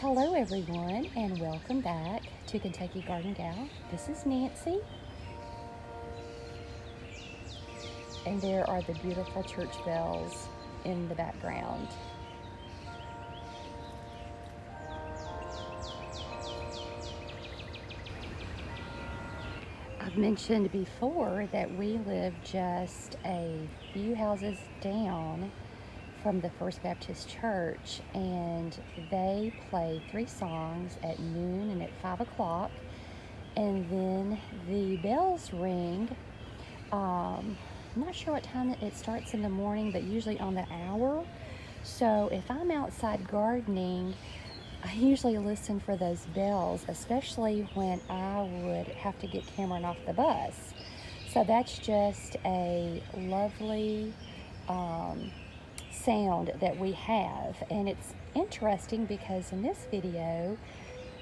Hello everyone and welcome back to Kentucky Garden Gal. This is Nancy and there are the beautiful church bells in the background. I've mentioned before that we live just a few houses down from the First Baptist Church, and they play 3 songs at noon and at 5 o'clock, and then the bells ring. I'm not sure what time it starts in the morning, but usually on the hour. So if I'm outside gardening, I usually listen for those bells, especially when I would have to get Cameron off the bus. So that's just a lovely sound that we have, and it's interesting because in this video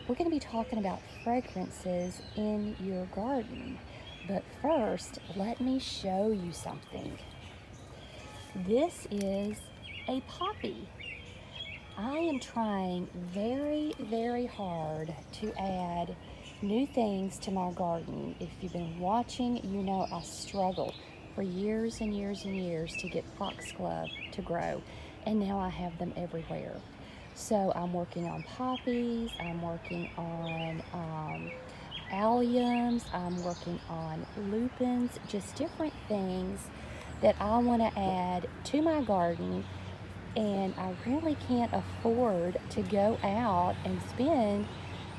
we're going to be talking about fragrances in your garden. But first, let me show you something. This is a poppy. I am trying very hard to add new things to my garden. If you've been watching, you know I struggled for years and years to get foxglove to grow, and now I have them everywhere. So I'm working on poppies, I'm working on alliums, I'm working on lupins, just different things that I want to add to my garden, and I really can't afford to go out and spend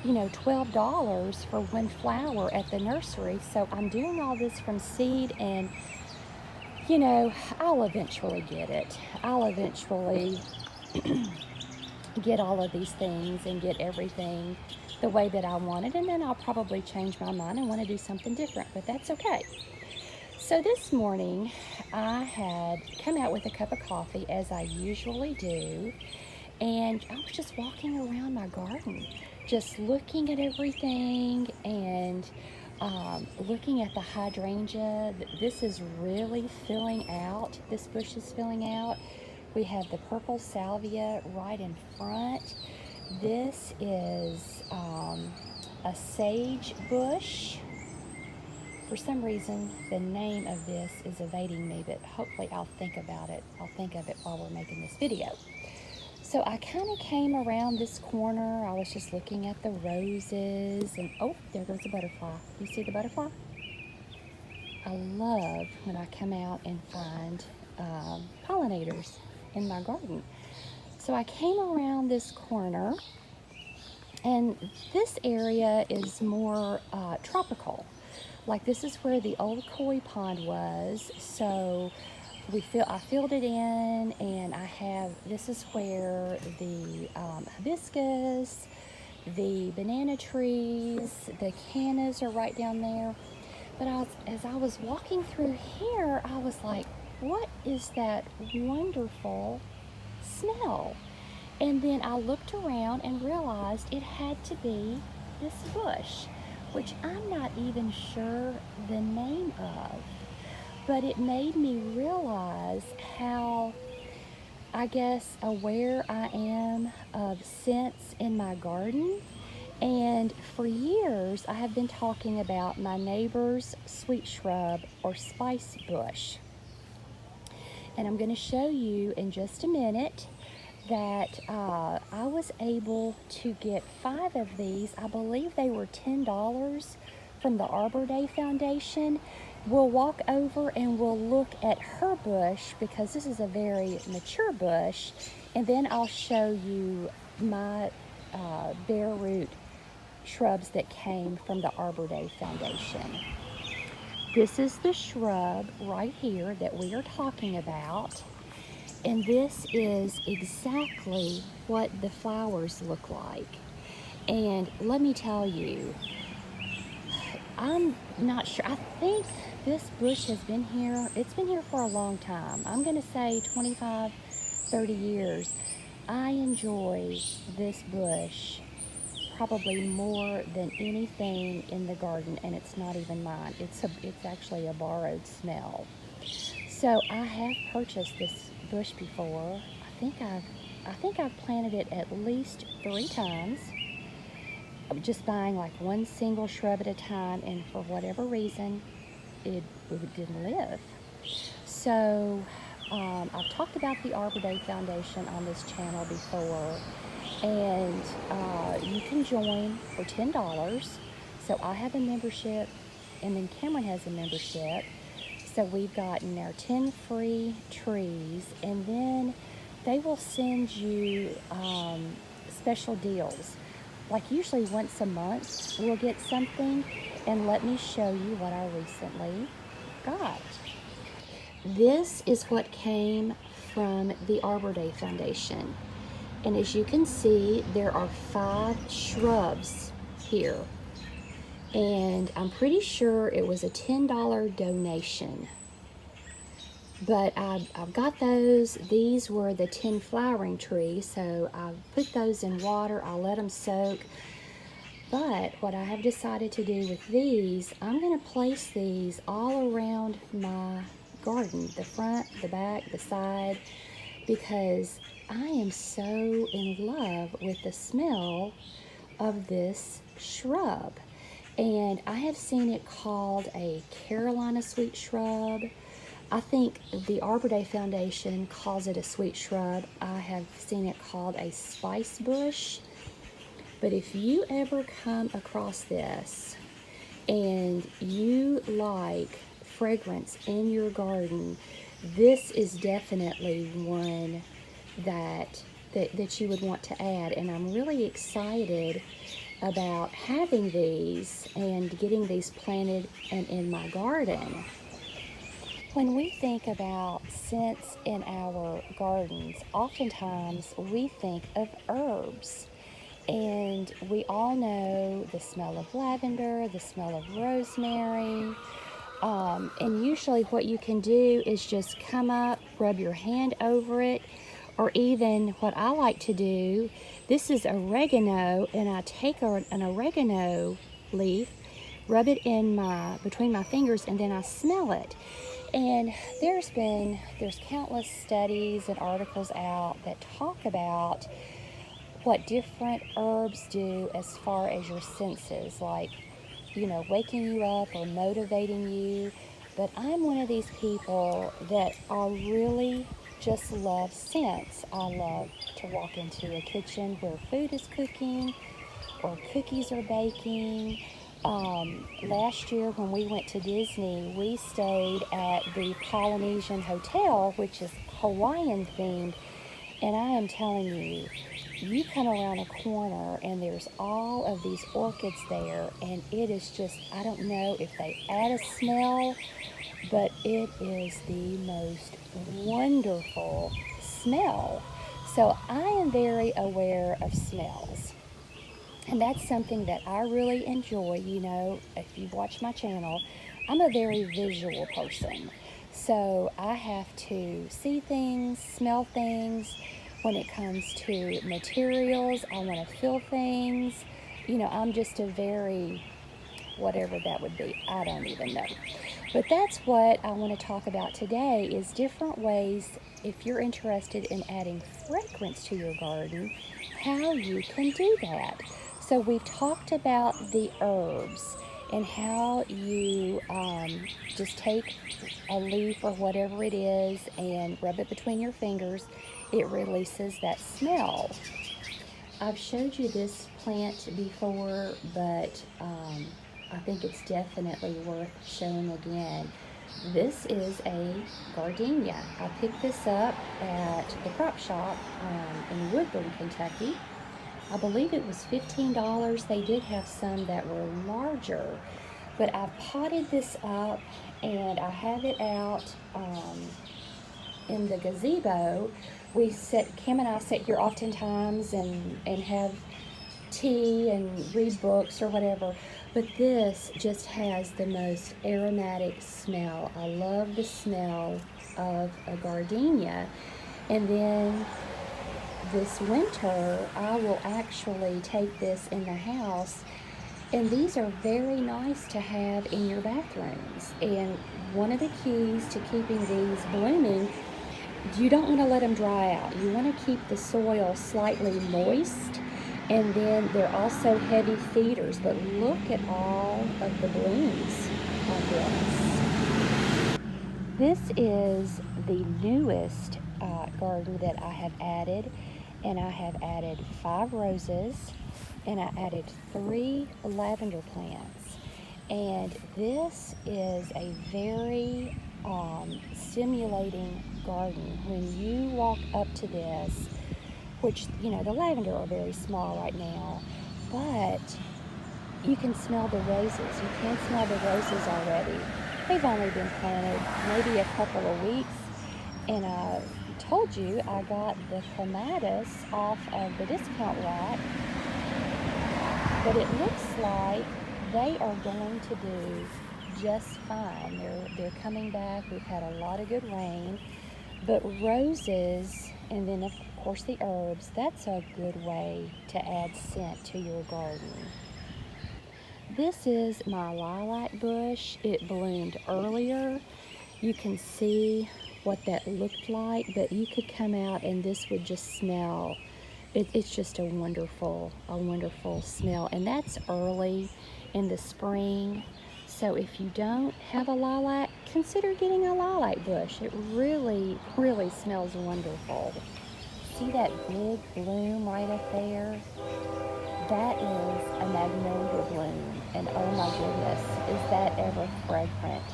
$12 for one flower at the nursery. So I'm doing all this from seed, and I'll eventually get it. I'll eventually get all of these things and get everything the way that I want it, and then I'll probably change my mind and want to do something different, but that's okay. So this morning I had come out with a cup of coffee, as I usually do, and I was just walking around my garden, just looking at everything and looking at the hydrangea. This is really filling out. This bush is filling out. We have the purple salvia right in front. This is a sage bush. For some reason, the name of this is evading me, but hopefully I'll think about it. I'll think of it while we're making this video. So I kind of came around this corner. I was just looking at the roses, and oh, there goes a butterfly. You see the butterfly? I love when I come out and find pollinators in my garden. So I came around this corner, and this area is more tropical. Like, this is where the old koi pond was. So I filled it in, and this is where the hibiscus, the banana trees, the cannas are right down there. But as I was walking through here, I was like, what is that wonderful smell? And then I looked around and realized it had to be this bush, which I'm not even sure the name of. But it made me realize how, I guess, aware I am of scents in my garden. And for years, I have been talking about my neighbor's sweet shrub or spice bush. And I'm going to show you in just a minute that I was able to get 5 of these. I believe they were $10 from the Arbor Day Foundation. We'll walk over and we'll look at her bush, because this is a very mature bush, and then I'll show you my bare root shrubs that came from the Arbor Day Foundation. This is the shrub right here that we are talking about, and this is exactly what the flowers look like. And let me tell you, I'm not sure. I think this bush has been here. It's been here for a long time. I'm going to say 25, 30 years. I enjoy this bush probably more than anything in the garden, and it's not even mine. It's actually a borrowed smell. So I have purchased this bush before. I think I've I think I've planted it at least 3 times. I'm just buying like one single shrub at a time, and for whatever reason, it didn't live. So I've talked about the Arbor Day Foundation on this channel before, and you can join for $10. So I have a membership, and then Cameron has a membership. So we've gotten our 10 free trees, and then they will send you special deals. Like usually once a month we'll get something, and let me show you what I recently got. This is what came from the Arbor Day Foundation. And as you can see, there are 5 shrubs here. And I'm pretty sure it was a $10 donation. But I've got those. These were the 10 flowering trees, so I put those in water. I'll let them soak. But what I have decided to do with these, I'm going to place these all around my garden, the front, the back, the side, because I am so in love with the smell of this shrub. And I have seen it called a Carolina sweet shrub. I think the Arbor Day Foundation calls it a sweet shrub. I have seen it called a spice bush. But if you ever come across this and you like fragrance in your garden, this is definitely one that you would want to add. And I'm really excited about having these and getting these planted and in my garden. When we think about scents in our gardens, oftentimes we think of herbs. And we all know the smell of lavender, the smell of rosemary. And usually what you can do is just come up, rub your hand over it, or even what I like to do, this is oregano, and I take an oregano leaf, rub it in between my fingers, and then I smell it. And there's countless studies and articles out that talk about what different herbs do as far as your senses, like, waking you up or motivating you. But I'm one of these people that I really just love scents. I love to walk into a kitchen where food is cooking or cookies are baking. Last year when we went to Disney, we stayed at the Polynesian Hotel, which is Hawaiian themed. And I am telling you, you come around a corner and there's all of these orchids there, and it is just, I don't know if they add a smell, but it is the most wonderful smell. So I am very aware of smells. And that's something that I really enjoy. If you've watched my channel, I'm a very visual person. So I have to see things, smell things. When it comes to materials, I want to feel things. I'm just a very, whatever that would be, I don't even know. But that's what I want to talk about today, is different ways, if you're interested in adding fragrance to your garden, how you can do that. So we've talked about the herbs and how you just take a leaf or whatever it is and rub it between your fingers. It releases that smell. I've showed you this plant before, but I think it's definitely worth showing again. This is a gardenia. I picked this up at the crop shop in Woodburn, Kentucky. I believe it was $15. They did have some that were larger, but I've potted this up and I have it out in the gazebo. Cam and I sit here oftentimes and have tea and read books or whatever, but this just has the most aromatic smell. I love the smell of a gardenia. And then this winter, I will actually take this in the house, and these are very nice to have in your bathrooms. And one of the keys to keeping these blooming you don't want to let them dry out. You want to keep the soil slightly moist, and then they're also heavy feeders. But look at all of the blooms on this. This is the newest garden that I have added, and I have added 5 roses, and I added 3 lavender plants. And this is a very stimulating garden. When you walk up to this, which, you know, the lavender are very small right now, but you can smell the roses. You can smell the roses already. They've only been planted maybe a couple of weeks, and I told you I got the clematis off of the discount rack, but it looks like they are going to do just fine. They're coming back. We've had a lot of good rain, but roses, and then of course the herbs, that's a good way to add scent to your garden. This is my lilac bush. It bloomed earlier. You can see what that looked like, but you could come out and this would just smell. It's just a wonderful smell, and that's early in the spring. So if you don't have a lilac, consider getting a lilac bush. It really smells wonderful. See that big bloom right up there? That is a Magnolia Bloom, and oh my goodness, is that ever fragrant.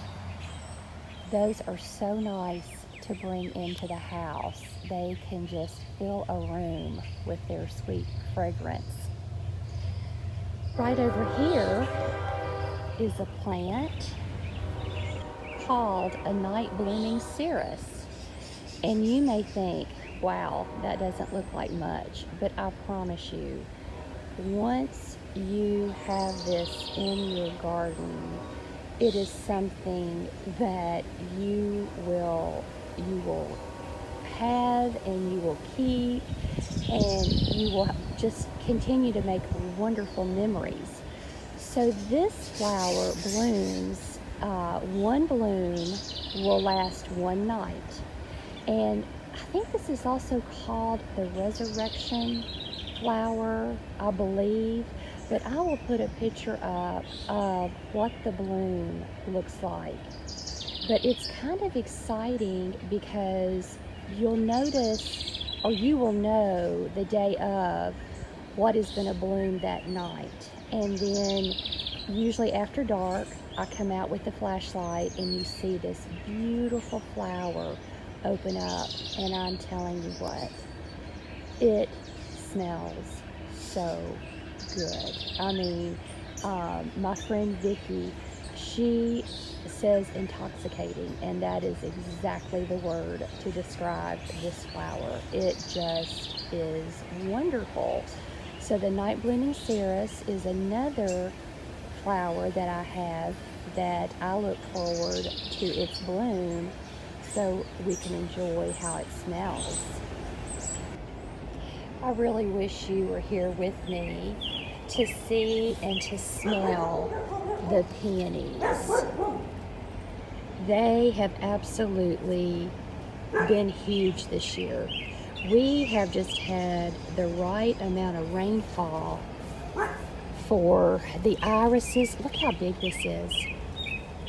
Those are so nice to bring into the house. They can just fill a room with their sweet fragrance. Right over here is a plant called a night blooming Cirrus. And you may think, wow, that doesn't look like much, but I promise you, once you have this in your garden, it is something that you will have, and you will keep, and you will just continue to make wonderful memories. So this flower blooms, one bloom will last one night, and I think this is also called the resurrection flower, I believe, but I will put a picture up of what the bloom looks like. But it's kind of exciting because you'll notice, or you will know the day of what is going to bloom that night. And then usually after dark, I come out with the flashlight and you see this beautiful flower open up, and I'm telling you what, it smells so good. I mean, my friend Vicki, she says intoxicating, and that is exactly the word to describe this flower. It just is wonderful. So the night blooming Cirrus is another flower that I have that I look forward to its bloom so we can enjoy how it smells. I really wish you were here with me to see and to smell the peonies. They have absolutely been huge this year. We have just had the right amount of rainfall for the irises. Look how big this is.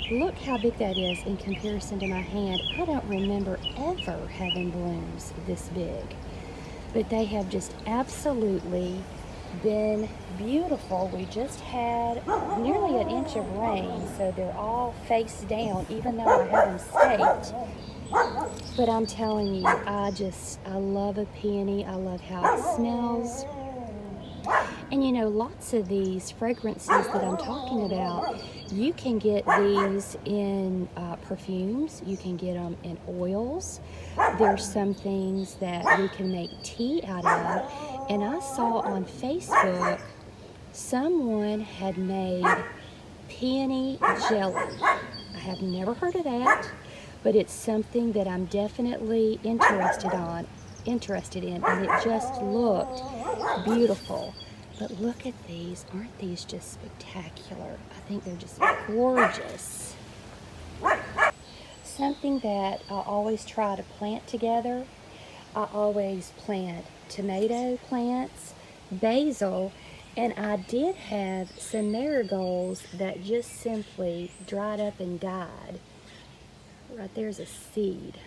Look how big that is in comparison to my hand. I don't remember ever having blooms this big. But they have just absolutely been beautiful. We just had nearly an inch of rain, so they're all face down, even though I have them staked. But I'm telling you, I love a peony. I love how it smells. And you know, lots of these fragrances that I'm talking about, you can get these in perfumes. You can get them in oils. There's some things that we can make tea out of. And I saw on Facebook, someone had made peony jelly. I have never heard of that, but it's something that I'm definitely interested in, and it just looked beautiful. But look at these. Aren't these just spectacular? I think they're just gorgeous. something that I always try to plant together. I always plant tomato plants, basil, and I did have some marigolds that just simply dried up and died. Right there's a seed.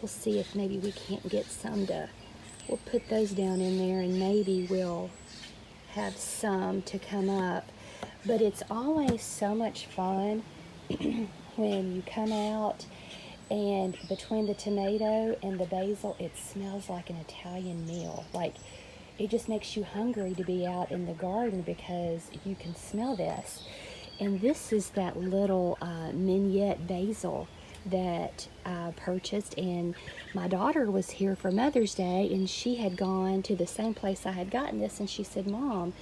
We'll see if maybe we can't get some to, we'll put those down in there and maybe we'll have some to come up. But it's always so much fun when you come out and between the tomato and the basil, it smells like an Italian meal. Like, it just makes you hungry to be out in the garden because you can smell this. And this is that little mignette basil that I purchased, and my daughter was here for Mother's Day, and she had gone to the same place I had gotten this, and she said, Mom,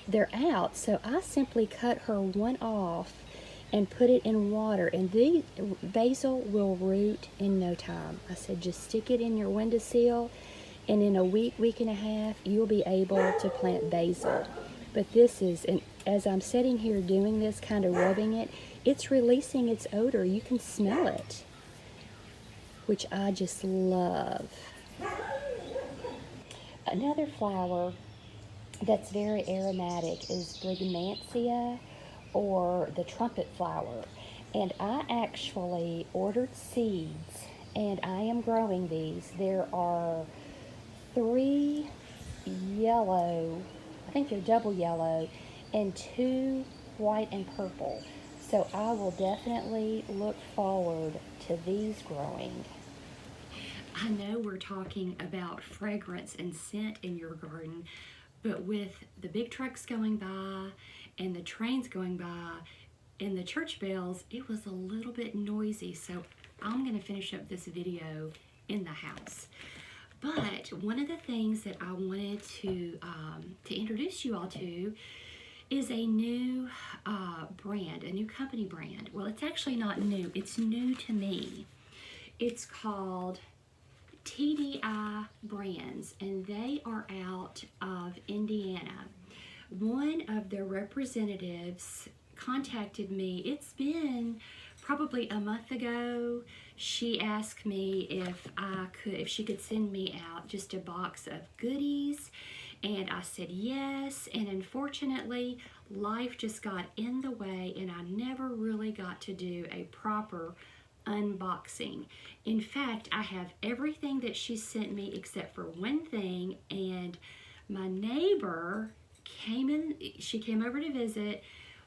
they're out. So I simply cut her one off and put it in water, and the basil will root in no time. I said, just stick it in your windowsill, and in a week and a half, you'll be able to plant basil. But this is, and as I'm sitting here doing this, kind of rubbing it, it's releasing its odor. You can smell it, which I just love. Another flower that's very aromatic is Brigmansia, or the trumpet flower. And I actually ordered seeds, and I am growing these. There are 3 yellow, I think they're double yellow, and 2 white and purple. So I will definitely look forward to these growing. I know we're talking about fragrance and scent in your garden, but with the big trucks going by and the trains going by and the church bells, it was a little bit noisy. So I'm going to finish up this video in the house. But one of the things that I wanted to introduce you all to is a new brand, a new company brand. Well, it's actually not new. It's new to me. It's called TDI Brands, and they are out of Indiana. One of their representatives contacted me. It's been probably a month ago. She asked me if she could send me out just a box of goodies, and I said yes. And unfortunately, life just got in the way, and I never really got to do a proper unboxing. In fact, I have everything that she sent me except for one thing, and my neighbor she came over to visit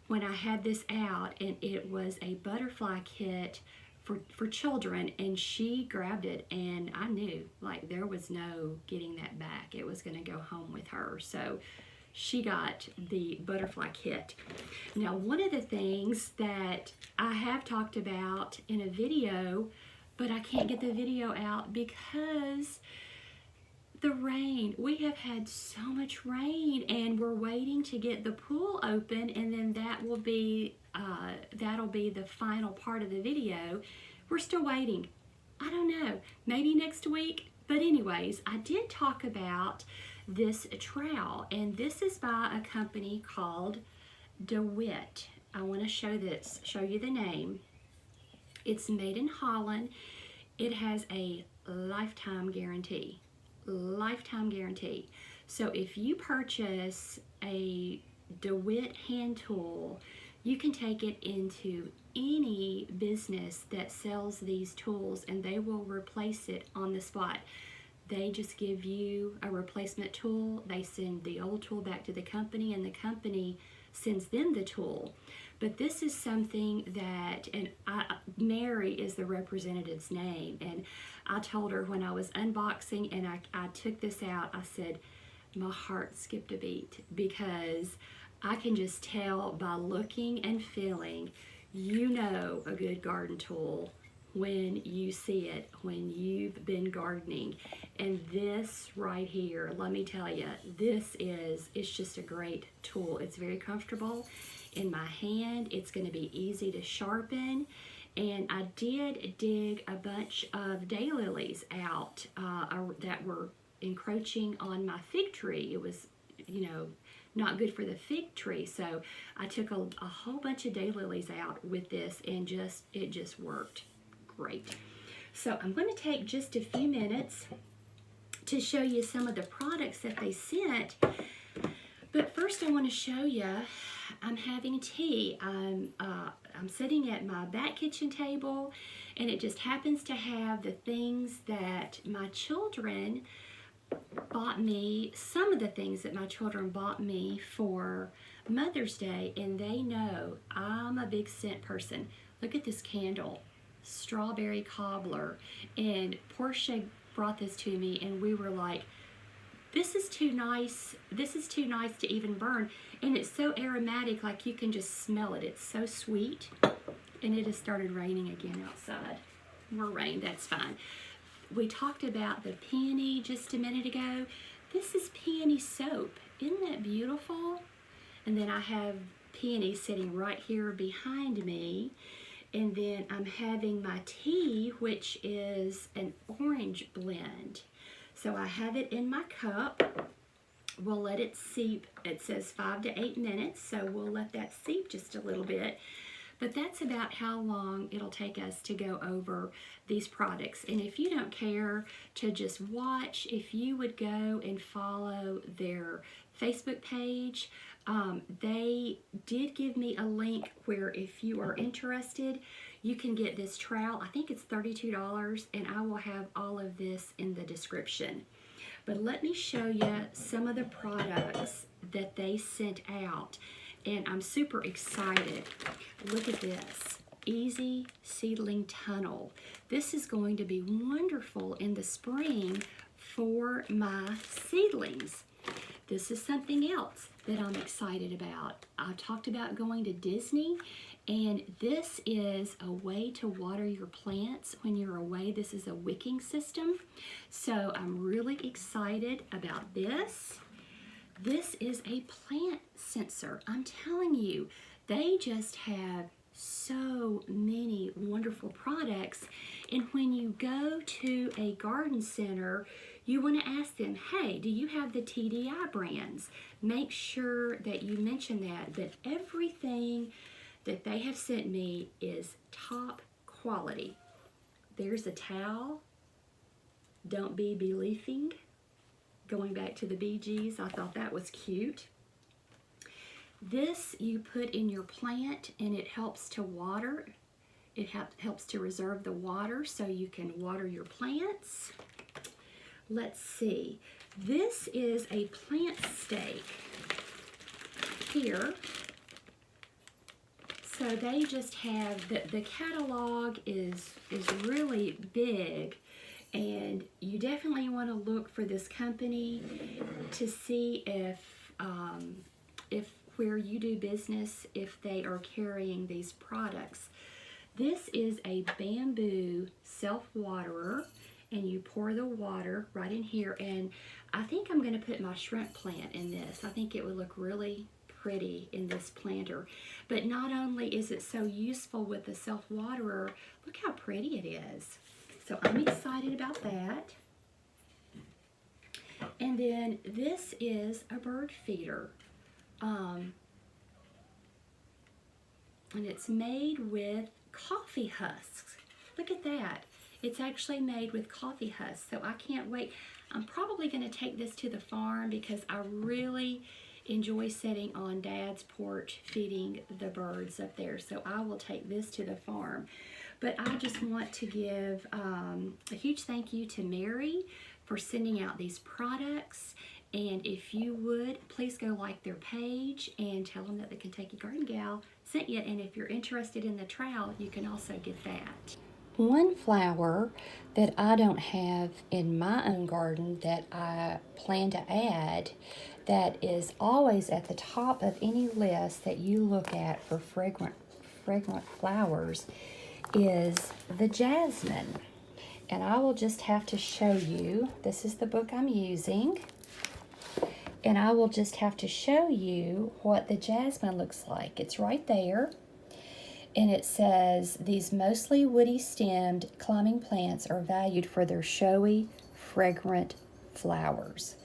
when I had this out, and it was a butterfly kit for children, and she grabbed it, and I knew, like, there was no getting that back. It was going to go home with her. So she got the butterfly kit. Now, one of the things that I have talked about in a video, but I can't get the video out because the rain. We have had so much rain, and we're waiting to get the pool open, and then that'll be the final part of the video. We're still waiting. I don't know, maybe next week. But anyways, I did talk about this trowel, and this is by a company called DeWitt. I want to show you the name. It's made in Holland. It has a lifetime guarantee. Lifetime guarantee. So if you purchase a DeWitt hand tool, you can take it into any business that sells these tools, and they will replace it on the spot. They just give you a replacement tool. They send the old tool back to the company, and the company sends them the tool. But this is something that, and Mary is the representative's name, and I told her when I was unboxing and I took this out, I said, my heart skipped a beat, because I can just tell by looking and feeling, you know, a good garden tool when you see it, when you've been gardening. And this right here, let me tell you, it's just a great tool. It's very comfortable in my hand. It's going to be easy to sharpen. And I did dig a bunch of daylilies out that were encroaching on my fig tree. It was, not good for the fig tree. So I took a whole bunch of daylilies out with this, and it just worked great. So I'm going to take just a few minutes to show you some of the products that they sent. But first I want to show you, I'm having tea. I'm sitting at my back kitchen table, and it just happens to have the things that my children bought me, some of the things that my children bought me for Mother's Day, and they know I'm a big scent person. Look at this candle, strawberry cobbler, and Portia brought this to me, and we were like, this is too nice to even burn, and it's so aromatic, like you can just smell it. It's so sweet. And it has started raining again outside. More rain, that's fine. We talked about the peony just a minute ago. This is peony soap. Isn't that beautiful? And then I have peony sitting right here behind me. And then I'm having my tea, which is an orange blend. So I have it in my cup. We'll let it seep. It says 5 to 8 minutes, so we'll let that seep just a little bit. But that's about how long it'll take us to go over these products. And if you don't care to just watch, if you would go and follow their Facebook page, they did give me a link where if you are interested, you can get this trowel. I think it's $32, and I will have all of this in the description. But let me show you some of the products that they sent out, and I'm super excited. Look at this, Easy Seedling Tunnel. This is going to be wonderful in the spring for my seedlings. This is something else that I'm excited about. I talked about going to Disney, and this is a way to water your plants when you're away. This is a wicking system. So I'm really excited about this. This is a plant sensor. I'm telling you, they just have so many wonderful products. And when you go to a garden center, you want to ask them, hey, do you have the TDI brands? Make sure that you mention that. But everything that they have sent me is top quality. There's a towel. Don't be believing. Going back to the Bee Gees, I thought that was cute. This you put in your plant, and it helps to water. It helps to reserve the water so you can water your plants. Let's see. This is a plant stake here. So they just have, the catalog is really big, and you definitely want to look for this company to see if where you do business, if they are carrying these products. This is a bamboo self-waterer, and you pour the water right in here, and I think I'm going to put my shrimp plant in this. I think it would look really pretty in this planter. But not only is it so useful with the self-waterer, look how pretty it is. So I'm excited about that. And then this is a bird feeder. And it's made with coffee husks. Look at that. It's actually made with coffee husks, so I can't wait. I'm probably going to take this to the farm because I really enjoy sitting on Dad's porch feeding the birds up there, so I will take this to the farm. But I just want to give a huge thank you to Mary for sending out these products. And if you would, please go like their page and tell them that the Kentucky Garden Gal sent you. And if you're interested in the trowel, you can also get that. One flower that I don't have in my own garden that I plan to add, that is always at the top of any list that you look at for fragrant flowers, is the jasmine. And I will just have to show you, this is the book I'm using, and I will just have to show you what the jasmine looks like. It's right there. And it says, these mostly woody stemmed climbing plants are valued for their showy, fragrant flowers.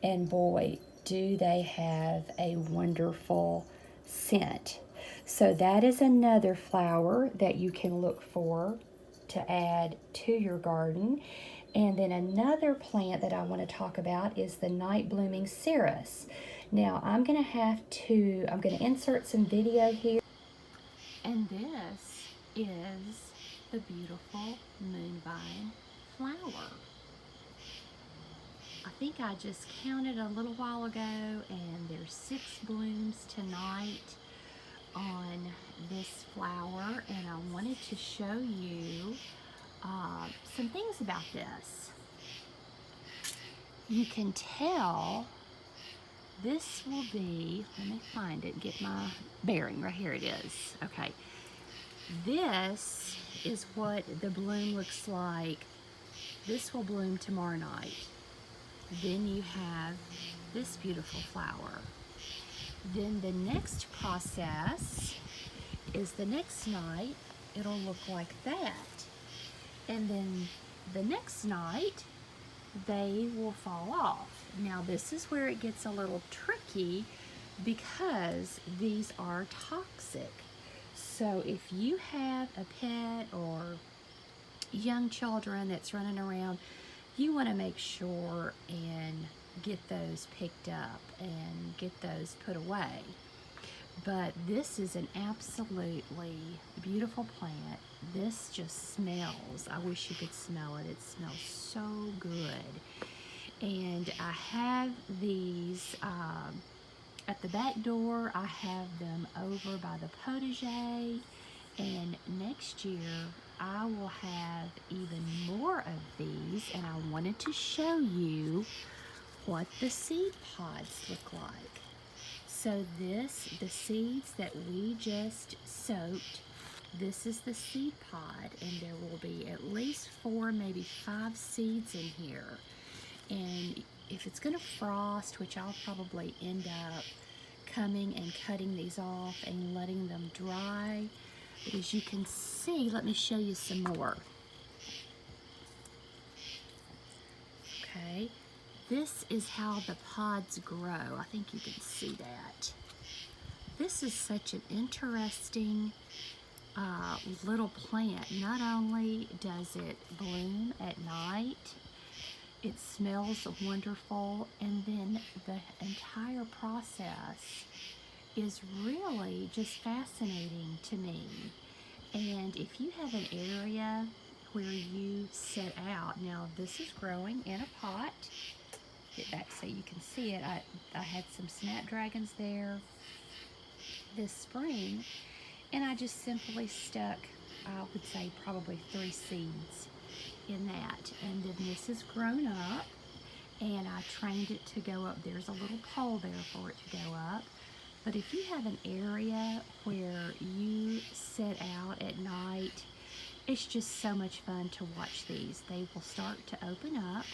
And boy, do they have a wonderful scent. So that is another flower that you can look for to add to your garden. And then another plant that I want to talk about is the night blooming Cirrus. Now I'm going to insert some video here. And this is the beautiful moonvine flower. I think I just counted a little while ago, and there's 6 blooms tonight on this flower, and I wanted to show you some things about this. You can tell this will be, let me find it, get my bearing, right here it is. Okay, this is what the bloom looks like. This will bloom tomorrow night. Then you have this beautiful flower. Then the next process is the next night, it'll look like that. And then the next night, they will fall off. Now this is where it gets a little tricky because these are toxic. So if you have a pet or young children that's running around, you want to make sure and get those picked up and get those put away. But this is an absolutely beautiful plant. This just smells. I wish you could smell it. It smells so good. And I have these at the back door. I have them over by the potager. And next year, I will have even more of these. And I wanted to show you what the seed pods look like. So the seeds that we just soaked, this is the seed pod, and there will be at least 4, maybe 5 seeds in here. And if it's gonna frost, which I'll probably end up coming and cutting these off and letting them dry. But as you can see, let me show you some more. Okay. This is how the pods grow. I think you can see that. This is such an interesting little plant. Not only does it bloom at night, it smells wonderful, and then the entire process is really just fascinating to me. And if you have an area where you set out, now this is growing in a pot. Get back so you can see it. I had some snapdragons there this spring, and I just simply stuck, I would say probably 3 seeds in that. And then this has grown up, and I trained it to go up. There's a little pole there for it to go up. But if you have an area where you set out at night, it's just so much fun to watch these. They will start to open up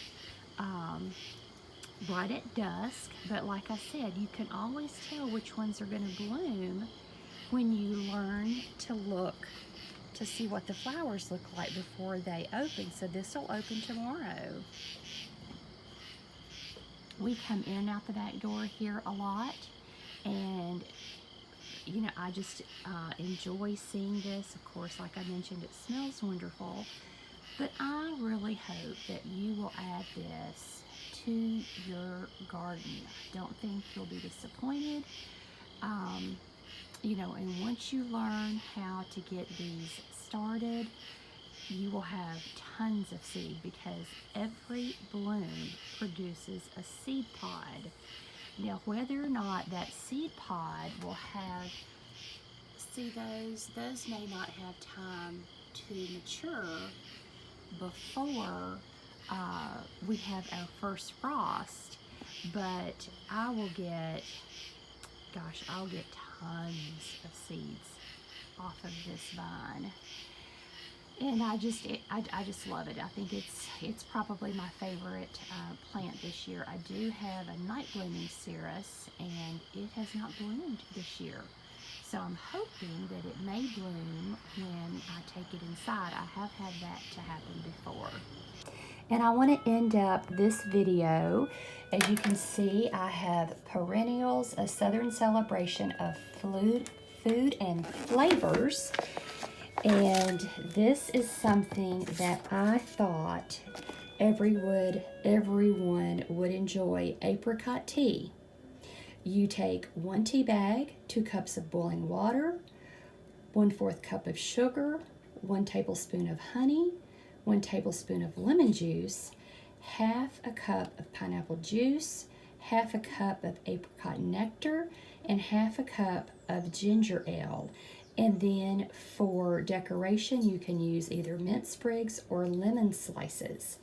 right at dusk, but like I said, you can always tell which ones are going to bloom when you learn to look to see what the flowers look like before they open. So this will open tomorrow. We come in and out the back door here a lot, and you know, I just enjoy seeing this. Of course, like I mentioned, it smells wonderful, but I really hope that you will add this to your garden. I don't think you'll be disappointed. You know, and once you learn how to get these started, you will have tons of seed, because every bloom produces a seed pod. Now, whether or not that seed pod will have, see those may not have time to mature before we have our first frost, but I will get, gosh, I'll get tons of seeds off of this vine. And I just love it. I think it's probably my favorite plant this year. I do have a night blooming Cirrus, and it has not bloomed this year. So I'm hoping that it may bloom when I take it inside. I have had that to happen before. And I want to end up this video. As you can see, I have Perennials, a Southern celebration of food and flavors. And this is something that I thought everyone would enjoy. Apricot tea. You take 1 tea bag, 2 cups of boiling water, 1/4 cup of sugar, 1 tablespoon of honey, 1 tablespoon of lemon juice, half a cup of pineapple juice, half a cup of apricot nectar, and half a cup of ginger ale. And then for decoration, you can use either mint sprigs or lemon slices.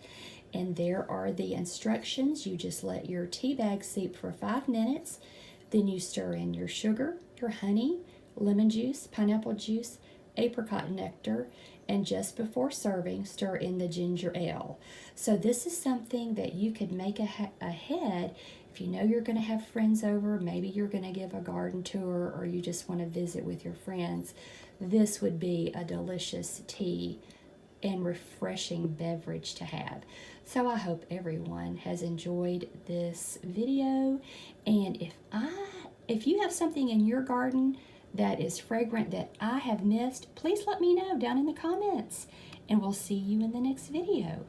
And there are the instructions. You just let your tea bag steep for 5 minutes. Then you stir in your sugar, your honey, lemon juice, pineapple juice, apricot nectar, and just before serving, stir in the ginger ale. So this is something that you could make ahead if you know you're going to have friends over. Maybe you're going to give a garden tour, or you just want to visit with your friends. This would be a delicious tea and refreshing beverage to have. So I hope everyone has enjoyed this video, and if you have something in your garden that is fragrant that I have missed, please let me know down in the comments, and we'll see you in the next video.